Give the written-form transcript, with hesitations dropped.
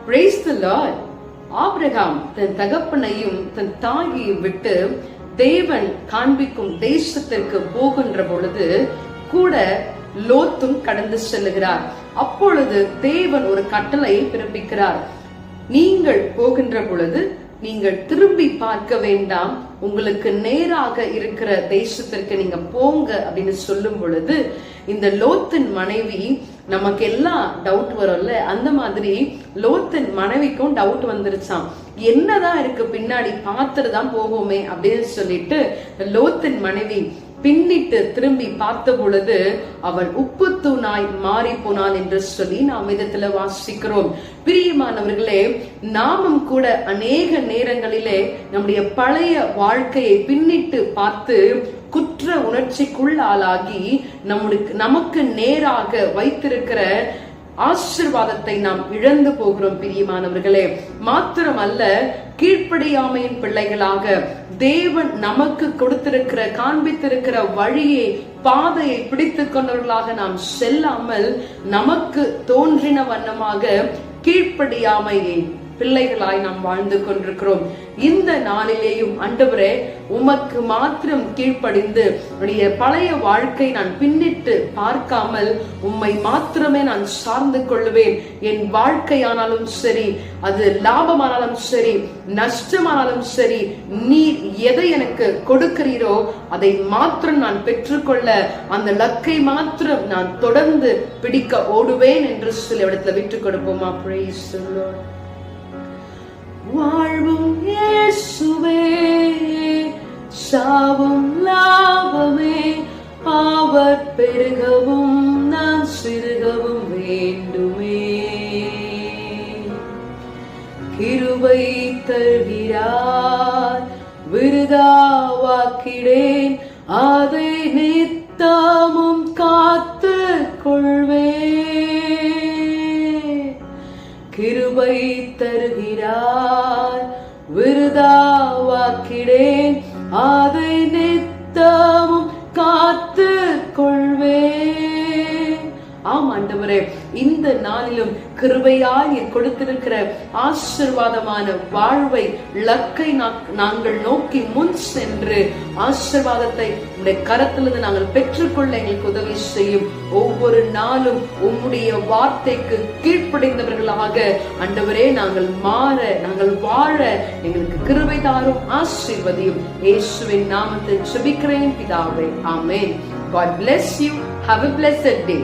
Praise the Lord. Abraham தன் தகப்பனையும் தன் தாயையும் விட்டு தேவன் காண்பிக்கும் தேசத்திற்கு போகின்ற பொழுது கூட லோத்தும் கடந்து செல்லுகிறார். அப்பொழுது தேவன் ஒரு கட்டளையை பிறப்பிக்கிறார். நீங்கள் போகின்ற பொழுது நீங்கள் திரும்பி பார்க்க வேண்டாம், உங்களுக்கு நேராக இருக்கிற தேசத்திற்கு நீங்க போங்க அப்படின்னு சொல்லும் பொழுது இந்த லோத்தின் மனைவி, நமக்கு எல்லாம் டவுட் வரும்ல, அந்த மாதிரி லோத்தின் மனைவிக்கும் டவுட் வந்துருச்சாம். என்னதான் இருக்கு பின்னாடி, பார்த்துட்டு தான் போவோமே அப்படின்னு சொல்லிட்டு லோத்தின் மனைவி பின்னிட்டு திரும்பி பார்த்த பொழுது அவள் உப்பு தூணாய் மாறி போனாள் என்று சொல்லி நாம் இதத்துல வாசிக்கிறோம். பிரியமானவர்களே, நாமும் கூட அநேக நேரங்களிலே நம்முடைய பழைய வாழ்க்கையை பின்னிட்டு பார்த்து குற்ற உணர்ச்சிக்குள்ளாளாகி நமக்கு நேராக வைத்திருக்கிற ஆசீர்வாதத்தை நாம் இழந்து போகிறோம். பிரியமானவர்களே, மாத்திரமல்ல, கீழ்ப்படியாமையின் பிள்ளைகளாக தேவன் நமக்கு கொடுத்திருக்கிற காண்பித்திருக்கிற வழியை பாதையை பிடித்துக் கொண்டவர்களாக நாம் செல்லாமல் நமக்கு தோன்றின வண்ணமாக கீழ்ப்படியாமையை பிள்ளைகளாய் நாம் வாழ்ந்து கொண்டிருக்கிறோம். இந்த நாளிலேயும் ஆண்டவரே, உமக்கு மாத்திரம் கீழ்ப்படிந்து உடைய பழைய வாழ்க்கை நான் பின்னிட்டு பார்க்காமல் உம்மை மாத்திரமே நான் சார்ந்து கொள்ளுவேன். என் வாழ்க்கையானாலும் சரி, அது லாபமானாலும் சரி, நஷ்டமானாலும் சரி, நீர் எதை எனக்கு கொடுக்கிறீரோ அதை மாத்திரம் நான் பெற்றுக்கொள்ள, அந்த லக்கை மாத்திரம் நான் தொடர்ந்து பிடிக்க ஓடுவேன் என்று சில இடத்துல விட்டுக் கொடுப்போமா? Praise the Lord. வாழ்வும் இயேசுவே, சாவும் லாபமே, அவர் பெருகவும் நான் சிறுகவும் வேண்டுமே. கிருபை தருகிறார், விருதாவாக்கிடேன், அதை நித்தமும் காத்து கொள்வேன். கிருபை தருகிறார், விருதாவாக்கிடேன், அதை நித்தமும் காத்து கொள்வேன். ஆம் ஆண்டவரே, இந்த நாளிலும் கிருபையாய் கொடுத்திருக்கிற ஆசீர்வாதமான வாழ்வை, லக்கை நாங்கள் நோக்கி முன் சென்று ஆசீர்வாதத்தை உடைய கரத்திலிருந்து நாங்கள் பெற்றுக்கொள்ள எங்களுக்கு உதவி செய்யும். ஒவ்வொரு நாளும் உம்முடைய வார்த்தைக்கு கீழ்ப்படைந்தவர்களாக ஆண்டவரே நாங்கள் மாற, நாங்கள் வாழ எங்களுக்கு கிருபை தாரும், ஆசீர்வதியும். இயேசுவின் நாமத்தில் ஜெபிக்கிறேன் பிதாவே, ஆமென். God bless you. Have a blessed day.